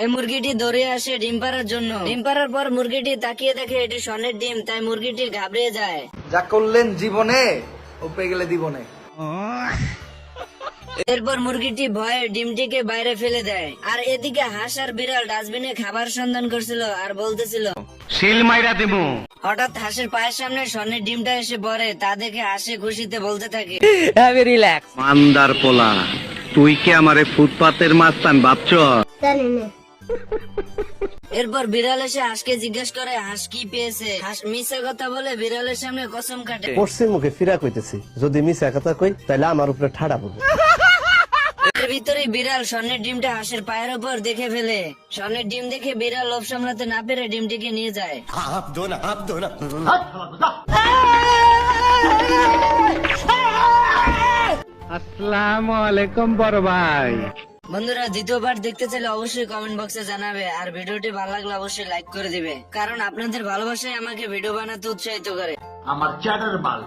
এই মুরগিটি দৌড়ে আসে ডিম পাড়ার জন্য। ডিম পাড়ার পর মুরগিটি তাকিয়ে দেখে এটি স্বর্ণের ডিম, তাই মুরগিটি ঘাবড়ে যায়। যা করলেন জীবনে ও পেয়ে গেলে দিবনে। এরপর মুরগিটি ভয়ে ডিমটিকে বাইরে ফেলে দেয়। আর এদিকে হাঁস আর বিড়াল ডাস্টবিনে খাবার সন্ধান করছিল আর বলতেছিল শিল মাইরা দিমু। হঠাৎ হাঁসের পায়ের সামনে স্বর্ণের ডিমটা এসে পড়ে, তা দেখে হাসি খুশিতে বলতে থাকে মান্দার পোলা, তুই কি আমারে ফুটপাতের মাস্তান ভাবছ? এরপর বিড়াল এসে হাঁসকে জিজ্ঞেস করে হাঁস কি পেয়েছে। হাঁস মিথ্যা কথা বলে বিড়ালের সামনে কসম কাটে। পশ্চিম মুখে ফিরা কইতেছি, যদি মিছা কথা কই তাহলে আমার উপরে ঠাড়া পড়বে। এর ভিতরে বিড়াল স্বর্ণের ডিমটা হাঁসের পায়ের উপর দেখে ফেলে। স্বর্ণের ডিম দেখে বিড়াল লোভ সামলাতে না পেরে ডিমটিকে নিয়ে যায়। আসসালামু আলাইকুম বড় ভাই। বন্ধুরা, দ্বিতীয় পার্ট দেখতে চাইলে অবশ্যই কমেন্ট বক্সে জানাবে, আর ভিডিওটি ভালো লাগলে অবশ্যই লাইক করে দিবে, কারণ আপনাদের ভালোবাসাই আমাকে ভিডিও বানাতে উৎসাহিত করে। আমার চ্যাটার বাল